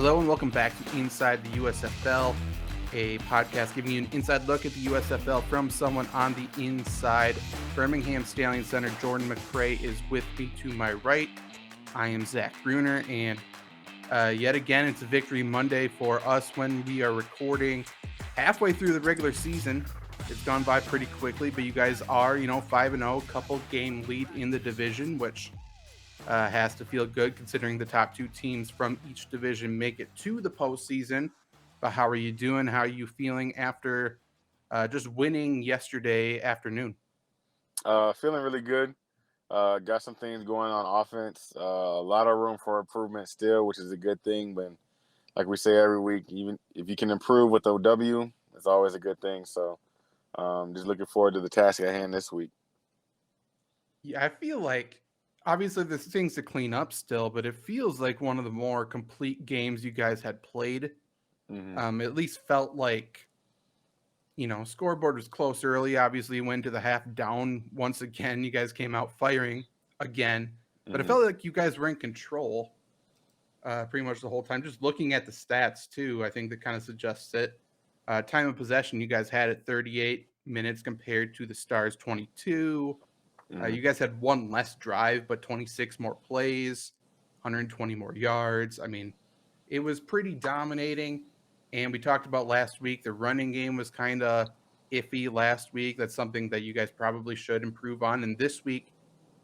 Hello and welcome back to Inside the USFL, a podcast giving you an inside look at the USFL from someone on the inside. Birmingham Stallions center Jordan McCray is with me to my right. I am Zach Brunner, and yet again, it's a victory Monday for us when we are recording halfway through the regular season. It's gone by pretty quickly, but you guys are, 5-0, couple game lead in the division, which has to feel good considering the top two teams from each division make it to the postseason. But how are you doing? How are you feeling after just winning yesterday afternoon? Feeling really good. Got some things going on offense. A lot of room for improvement still, which is a good thing. But like we say every week, even if you can improve with OW, it's always a good thing. So just looking forward to the task at hand this week. Yeah, I feel like obviously there's things to clean up still, but it feels like one of the more complete games you guys had played. At least felt like, scoreboard was close early. Obviously, you went to the half down once again. You guys came out firing again, but it felt like you guys were in control pretty much the whole time. Just looking at the stats too, I think that kind of suggests it. Time of possession, you guys had it 38 minutes compared to the Stars 22. You guys had one less drive, but 26 more plays, 120 more yards. I mean, it was pretty dominating. And we talked about last week, the running game was kind of iffy last week. That's something that you guys probably should improve on. And this week,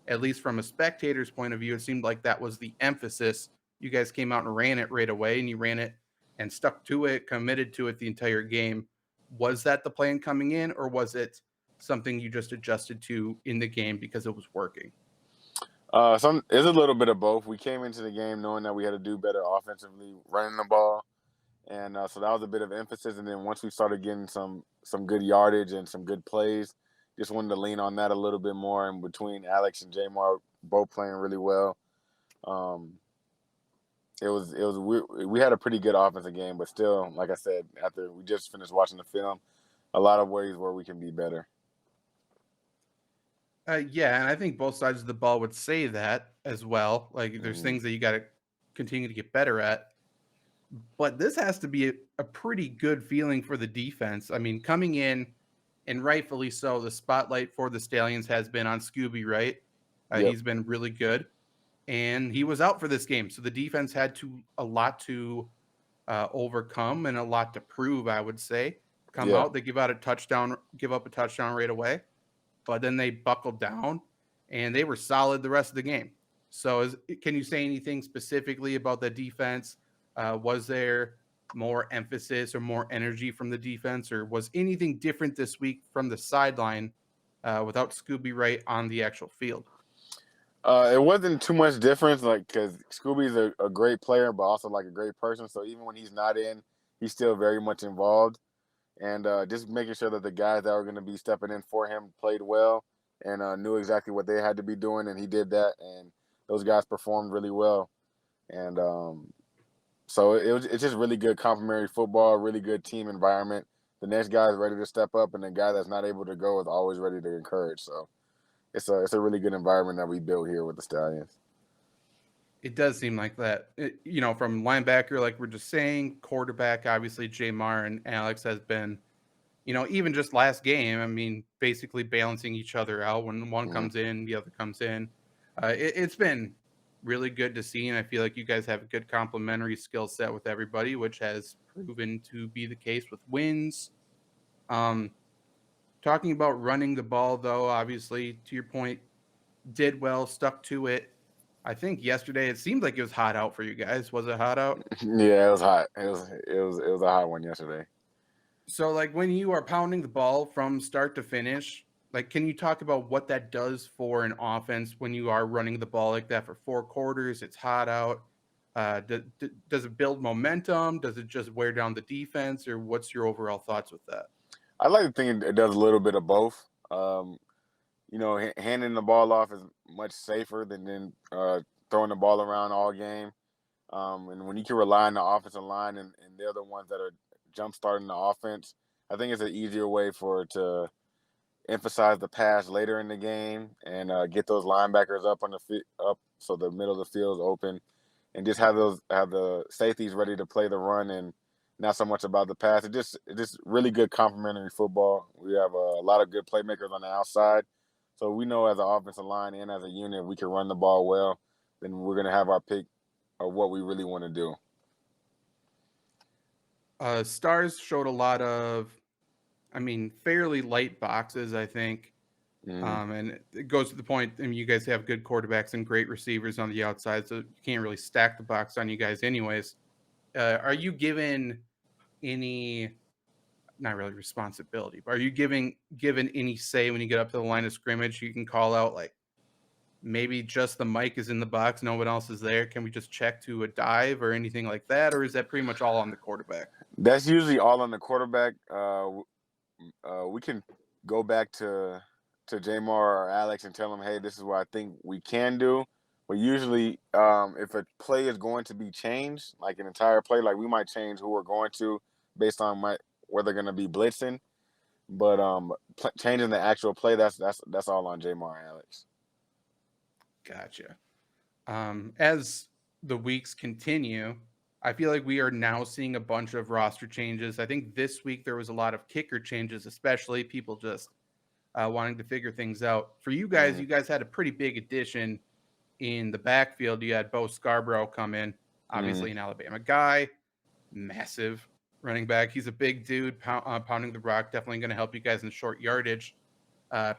at least from a spectator's point of view, it seemed like that was the emphasis. You guys came out and ran it right away, and you ran it and stuck to it, committed to it the entire game. Was that the plan coming in, or was it something you just adjusted to in the game because it was working? It's a little bit of both. We came into the game knowing that we had to do better offensively, running the ball, and so that was a bit of emphasis. And then once we started getting some good yardage and some good plays, just wanted to lean on that a little bit more. And between Alex and Jamar both playing really well, we had a pretty good offensive game, but still, like I said, after we just finished watching the film, a lot of ways where we can be better. Yeah, and I think both sides of the ball would say that as well. Like, there's things that you got to continue to get better at. But this has to be a pretty good feeling for the defense. I mean, coming in, and rightfully so, the spotlight for the Stallions has been on Scooby, right? Yep. He's been really good, and he was out for this game, so the defense had a lot to overcome and a lot to prove. I would say, come Yeah. out, they give up a touchdown right away, but then they buckled down, and they were solid the rest of the game. So, can you say anything specifically about the defense? Was there more emphasis or more energy from the defense, or was anything different this week from the sideline without Scooby Wright on the actual field? It wasn't too much difference, like because Scooby's a great player, but also like a great person. So even when he's not in, he's still very much involved, and just making sure that the guys that were going to be stepping in for him played well and knew exactly what they had to be doing, and he did that, and those guys performed really well, and so it's just really good complementary football, really good team environment. The next guy is ready to step up, and the guy that's not able to go is always ready to encourage. So it's a really good environment that we built here with the Stallions. It does seem like that. From linebacker, like we're just saying, quarterback, obviously Jamar and Alex has been, even just last game, I mean, basically balancing each other out. When one comes in, the other comes in. It's been really good to see, and I feel like you guys have a good complementary skill set with everybody, which has proven to be the case with wins. Talking about running the ball, though, obviously, to your point, did well, stuck to it. I think yesterday it seemed like it was hot out for you guys. Was it hot out? Yeah, it was hot. It was a hot one yesterday. So, like, when you are pounding the ball from start to finish, like, can you talk about what that does for an offense when you are running the ball like that for 4 quarters? It's hot out. Does it build momentum? Does it just wear down the defense? Or what's your overall thoughts with that? I like to think it does a little bit of both. Handing the ball off is much safer than throwing the ball around all game. And when you can rely on the offensive line and they're the ones that are jump starting the offense, I think it's an easier way to emphasize the pass later in the game and get those linebackers up on up so the middle of the field is open. and just have the safeties ready to play the run and not so much about the pass. It's just really good complementary football. We have a lot of good playmakers on the outside, so we know as an offensive line and as a unit, if we can run the ball well, then we're gonna have our pick of what we really want to do. Stars showed a lot of, fairly light boxes, I think. Mm-hmm. And it goes to the point, you guys have good quarterbacks and great receivers on the outside, so you can't really stack the box on you guys anyways. Are you given any, not really responsibility, but are you given any say when you get up to the line of scrimmage? You can call out, like, maybe just the mic is in the box, no one else is there. Can we just check to a dive or anything like that? Or is that pretty much all on the quarterback? That's usually all on the quarterback. We can go back to Jamar or Alex and tell them, hey, this is what I think we can do. But usually, if a play is going to be changed, like an entire play, like we might change who we're going to based on where they're going to be blitzing. But changing the actual play, that's all on Jamar and Alex. Gotcha. As the weeks continue, I feel like we are now seeing a bunch of roster changes. I think this week there was a lot of kicker changes, especially people just wanting to figure things out. For you guys, you guys had a pretty big addition in the backfield. You had Bo Scarborough come in, obviously an Alabama guy, massive running back. He's a big dude, pounding the rock, definitely going to help you guys in short yardage.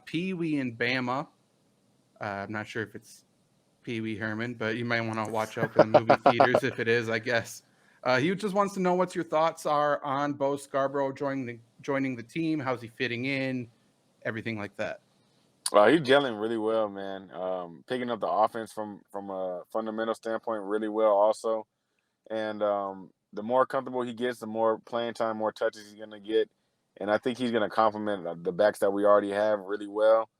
Pee Wee and Bama. I'm not sure if it's Pee Wee Herman, but you might want to watch out for the movie theaters if it is, I guess. He just wants to know what your thoughts are on Bo Scarborough joining the team. How's he fitting in? Everything like that. He's gelling really well, man. Picking up the offense from a fundamental standpoint really well, also. And the more comfortable he gets, the more playing time, more touches he's gonna get. And I think he's gonna complement the backs that we already have really well.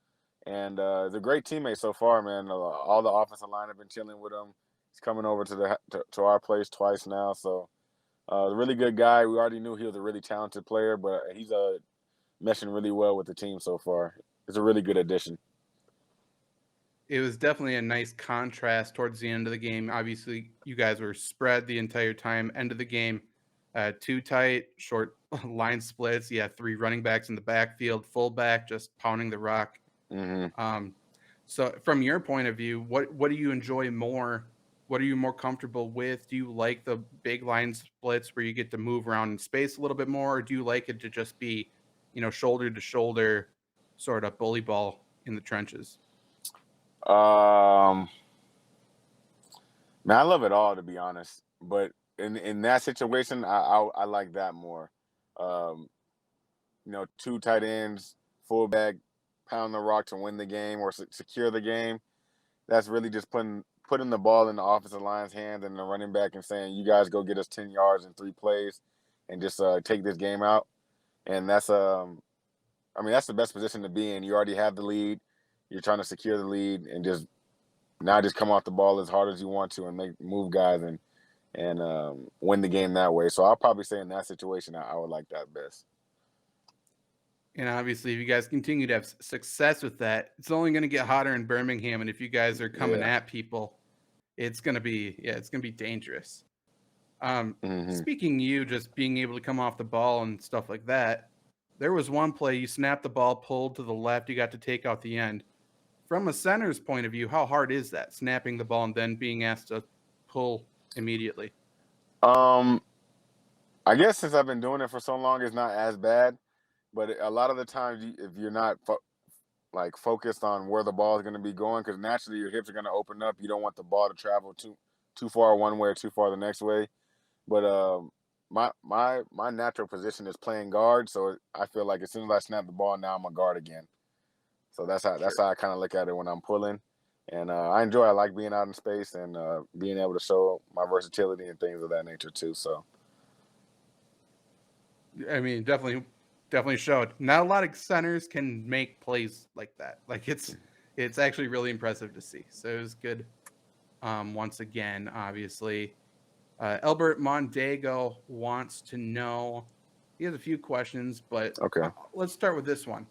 And he's a great teammate so far, man. All the offensive line have been chilling with him. He's coming over to our place twice now. So a really good guy. We already knew he was a really talented player, but he's meshing really well with the team so far. It's a really good addition. It was definitely a nice contrast towards the end of the game. Obviously, you guys were spread the entire time. End of the game, too tight, short line splits. You had 3 running backs in the backfield, fullback just pounding the rock. So from your point of view, what do you enjoy more? What are you more comfortable with? Do you like the big line splits where you get to move around in space a little bit more, or do you like it to just be, shoulder to shoulder, sort of bully ball in the trenches? Man, I love it all, to be honest. But in that situation, I like that more. 2 tight ends, fullback, pound the rock to win the game or secure the game. That's really just putting the ball in the offensive line's hands and the running back and saying, you guys go get us 10 yards in 3 plays and just take this game out. And that's that's the best position to be in. You already have the lead. You're trying to secure the lead and just come off the ball as hard as you want to and move guys and win the game that way. So I'll probably say in that situation, I would like that best. And obviously, if you guys continue to have success with that, it's only going to get hotter in Birmingham. And if you guys are coming at people, it's going to be dangerous. Speaking you just being able to come off the ball and stuff like that, there was one play you snapped the ball, pulled to the left, you got to take out the end. From a center's point of view, how hard is that, snapping the ball and then being asked to pull immediately? I guess since I've been doing it for so long, it's not as bad. But a lot of the times, if you're not focused on where the ball is going to be going, because naturally your hips are going to open up. You don't want the ball to travel too far one way or too far the next way. But my natural position is playing guard, so I feel like as soon as I snap the ball, now I'm a guard again. So that's how I kind of look at it when I'm pulling, and I like being out in space and being able to show my versatility and things of that nature too. So, Definitely showed. Not a lot of centers can make plays like that. Like it's actually really impressive to see. So it was good. Once again, obviously, Albert Mondego wants to know. He has a few questions, but okay. Let's start with this one.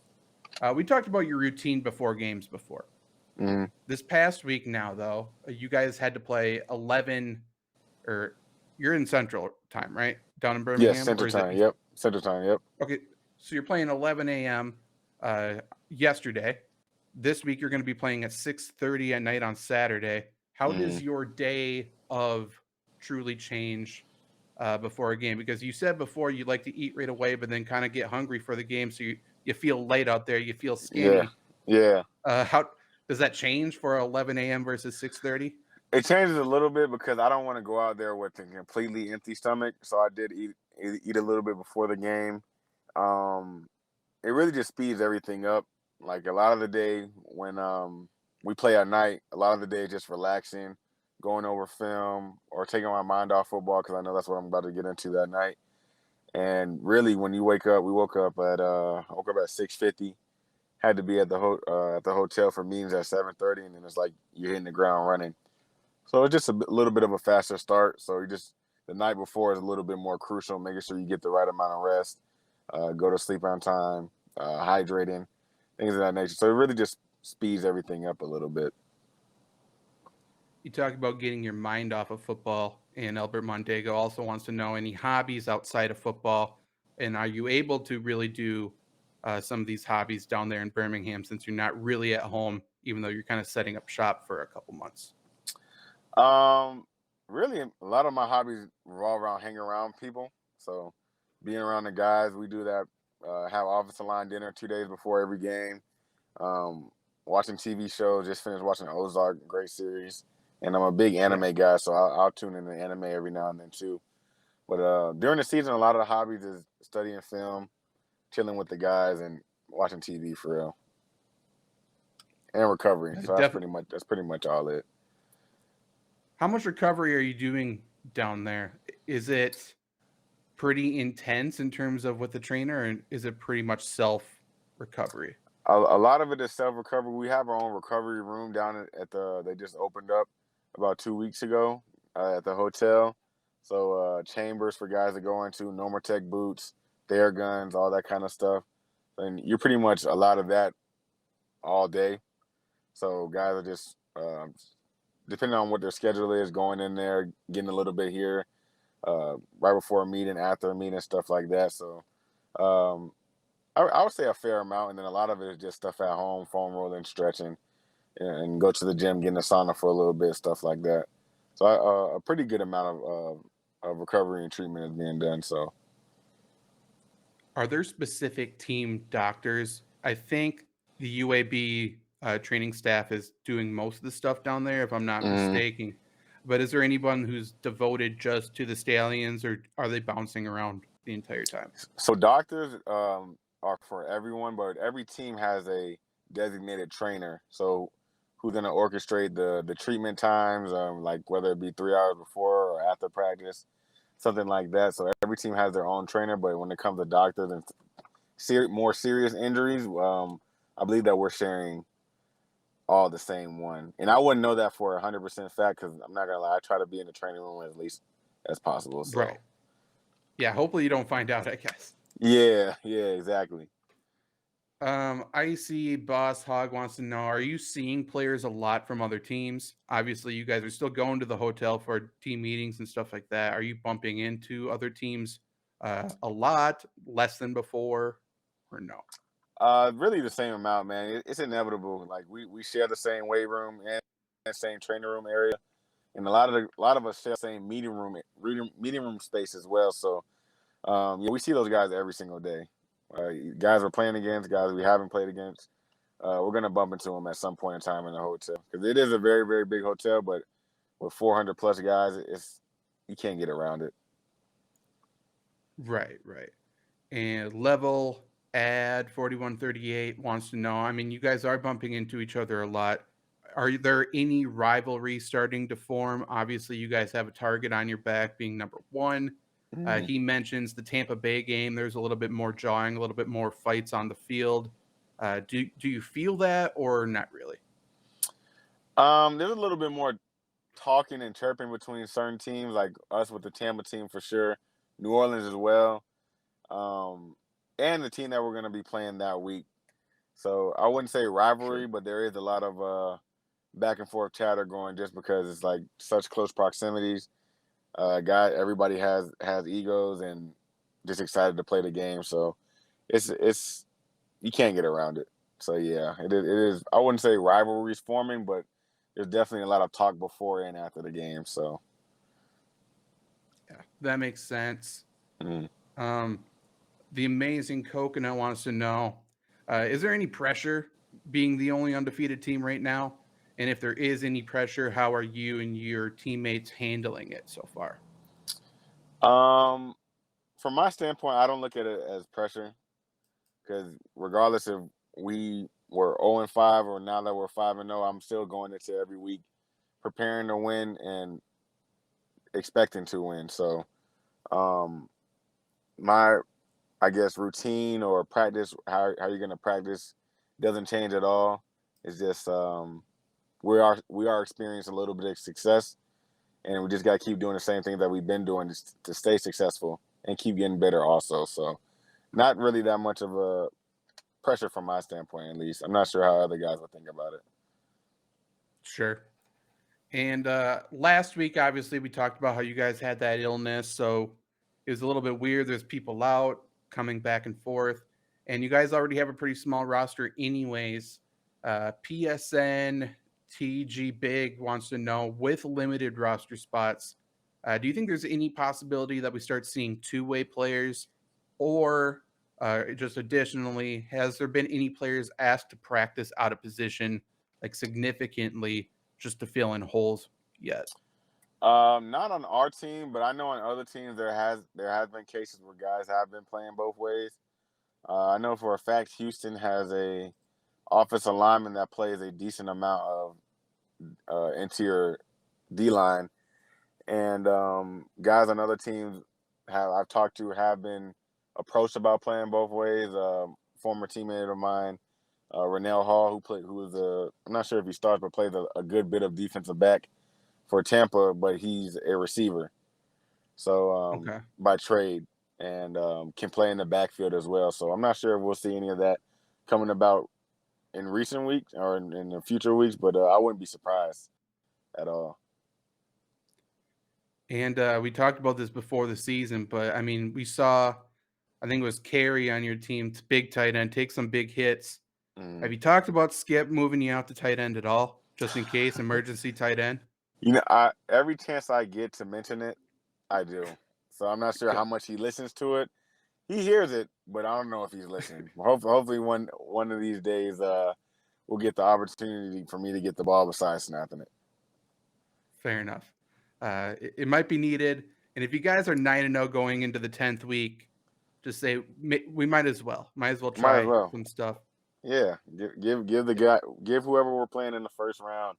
We talked about your routine before games before. This past week now, though, you guys had to play 11 or you're in Central Time, right? Down in Yes, Birmingham, or Central is it Time. Yep, Central Time. Yep. okay? So you're playing 11 a.m. Yesterday. This week you're going to be playing at 6:30 at night on Saturday. How does your day of truly change before a game? Because you said before you like to eat right away, but then kind of get hungry for the game, so you feel light out there, you feel Yeah, skinny. yeah. How does that change for 11 a.m. versus 6:30? It changes a little bit because I don't want to go out there with a completely empty stomach. So I did eat a little bit before the game. Um, it really just speeds everything up. Like a lot of the day when we play at night, a lot of the day is just relaxing, going over film or taking my mind off football because I know that's what I'm about to get into that night. And really, when you wake up, we woke up at I woke up at 6:50. Had to be at the hotel for meetings at 7:30, and then it's like you're hitting the ground running. So it's just a little bit of a faster start. So you just the night before is a little bit more crucial, making sure you get the right amount of rest, go to sleep on time, hydrating, things of that nature. So it really just speeds everything up a little bit. You talk about getting your mind off of football, and Albert Mondego also wants to know any hobbies outside of football, and are you able to really do some of these hobbies down there in Birmingham since you're not really at home, even though you're kind of setting up shop for a couple months? Um, Really, a lot of my hobbies revolve around hanging around people. So being around the guys, we do that. Have offensive line dinner 2 days before every game. Um, Watching TV shows. Just finished watching Ozark, great series. And I'm a big Yeah. anime guy, so I'll tune in to anime every now and then too. But during the season, a lot of the hobbies is studying film, chilling with the guys, and watching TV for real, and recovering. So Definitely. that's pretty much all it. How much recovery are you doing down there? Is it pretty intense in terms of with the trainer, and is it pretty much self recovery? A lot of it is self recovery. We have our own recovery room down at the. They just opened up about 2 weeks ago at the hotel. So chambers for guys to go into, Normatec boots, their guns, all that kind of stuff. And you're pretty much a lot of that all day. So guys are just depending on what their schedule is, going in there, getting a little bit here, right before a meeting, after a meeting, stuff like that. So um, I would say a fair amount, and then a lot of it is just stuff at home, foam rolling, stretching, and go to the gym, getting a sauna for a little bit, stuff like that. So a pretty good amount of recovery and treatment is being done. So Are there specific team doctors? I think the UAB training staff is doing most of the stuff down there, if I'm not mhm. mistaken. But is there anyone who's devoted just to the Stallions, or are they bouncing around the entire time? So doctors are for everyone, but every team has a designated trainer. So who's going to orchestrate the treatment times, like whether it be 3 hours before or after practice, something like that. So every team has their own trainer, but when it comes to doctors and more serious injuries, I believe that we're sharing all the same one. And I wouldn't know that for 100% fact because I'm not gonna lie, I try to be in the training room as least as possible. Right. So Yeah, hopefully you don't find out, I guess. yeah, exactly. Icy Boss Hog wants to know, are you seeing players a lot from other teams? Obviously, you guys are still going to the hotel for team meetings and stuff like that. Are you bumping into other teams a lot, less than before, or no? Really the same amount, man. It's inevitable. Like we share the same weight room and same training room area, and a lot of us share the same meeting room space as well. So yeah, we see those guys every single day. Guys we're playing against, guys we haven't played against. We're gonna bump into them at some point in time in the hotel because it is a very very big hotel, but with 400 plus guys, it's you can't get around it. Right, right. And level ad 4138 wants to know, I mean, you guys are bumping into each other a lot. Are there any rivalries starting to form? Obviously, you guys have a target on your back being number one. Mm. He mentions the Tampa Bay game. There's a little bit more jawing, a little bit more fights on the field. Do you feel that or not really? There's a little bit more talking and chirping between certain teams, like us with the Tampa team for sure, New Orleans as well, um, and the team that we're going to be playing that week. So I wouldn't say rivalry, Sure. but there is a lot of back and forth chatter going just because it's like such close proximities. Everybody has egos and just excited to play the game. So it's you can't get around it. So yeah, it is. I wouldn't say rivalries forming, but there's definitely a lot of talk before and after the game. So Yeah, that makes sense. mm. The amazing Coconut wants to know, is there any pressure being the only undefeated team right now? And if there is any pressure, how are you and your teammates handling it so far? um, from my standpoint, I don't look at it as pressure because regardless if we were 0-5 or now that we're 5-0, I'm still going into every week preparing to win and expecting to win. So um, my I guess routine or practice, how you're gonna practice doesn't change at all. It's just we are experiencing a little bit of success, and we just gotta keep doing the same thing that we've been doing to stay successful and keep getting better also. So not really that much of a pressure from my standpoint, at least. I'm not sure how other guys would think about it. Sure. And last week, obviously, we talked about how you guys had that illness. So it was a little bit weird. There's people out coming back and forth. And you guys already have a pretty small roster, anyways. PSN TG Big wants to know, with limited roster spots, do you think there's any possibility that we start seeing two-way players? Or just additionally, has there been any players asked to practice out of position, like significantly, just to fill in holes yet? Not on our team, but I know on other teams there has been cases where guys have been playing both ways. I know for a fact Houston has a offensive lineman that plays a decent amount of interior D line, and guys on other teams I've talked to have been approached about playing both ways. Former teammate of mine, Rennell Hall, who was I'm not sure if he starts, but plays a good bit of defensive back for Tampa, but he's a receiver. So Okay. by trade, and can play in the backfield as well. So I'm not sure if we'll see any of that coming about in recent weeks or in the future weeks, but I wouldn't be surprised at all. And we talked about this before the season, but I mean, we saw, I think it was Carey on your team, big tight end, take some big hits. Have Mm. you talked about Skip moving you out to tight end at all, just in case, emergency tight end? Every chance I get to mention it, I do. So I'm not sure Good. how much he listens to it. He hears it, but I don't know if he's listening. Hopefully one of these days, we'll get the opportunity for me to get the ball besides snapping it. Fair enough. It might be needed. And if you guys are 9-0 going into the 10th week, just say we might as well Might as try well. some stuff. Yeah, give the guy, give whoever we're playing in the first round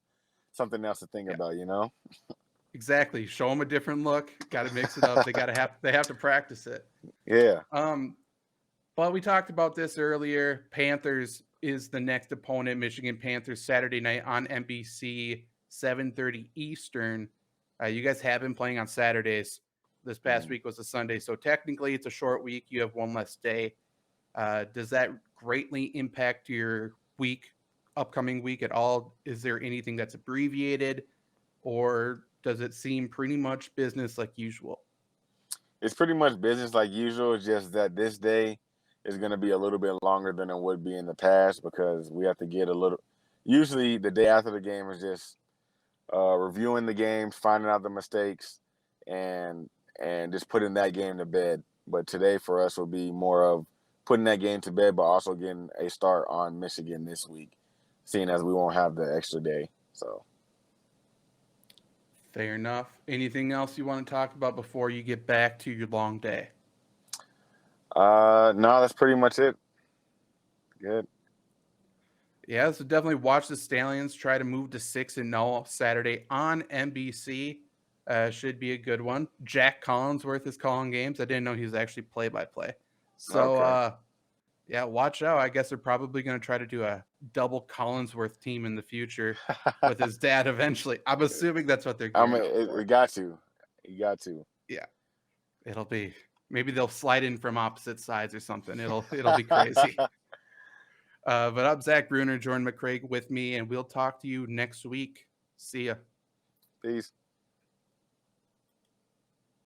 something else to think Yeah, about. exactly. Show them a different look. Got to mix it up. They have to practice it. Yeah. Um, but we talked about this earlier. Panthers is the next opponent. Michigan Panthers Saturday night on NBC, 7:30 Eastern. You guys have been playing on Saturdays. This past Mm. week was a Sunday, so technically it's a short week. You have one less day. Does that greatly impact your upcoming week at all? Is there anything that's abbreviated, or does it seem pretty much business like usual? It's pretty much business like usual. It's just that this day is going to be a little bit longer than it would be in the past because we have to get a little. Usually, the day after the game is just reviewing the game, finding out the mistakes, and just putting that game to bed. But today for us will be more of putting that game to bed, but also getting a start on Michigan this week, seeing as we won't have the extra day. So Fair enough. Anything else you want to talk about before you get back to your long day? no, that's pretty much it. Good. Yeah, so definitely watch the Stallions try to move to 6-0 Saturday on NBC. Should be a good one. Jack Collinsworth is calling games. I didn't know he was actually play-by-play. So, Okay. yeah, watch out. I guess they're probably going to try to do a double Collinsworth team in the future with his dad eventually. I'm assuming that's what they're I mean, gearing up for. it got to. You got to. Yeah, it'll be. Maybe they'll slide in from opposite sides or something. It'll be crazy. But I'm Zach Brunner, Jordan McCray with me, and we'll talk to you next week. See ya. Peace.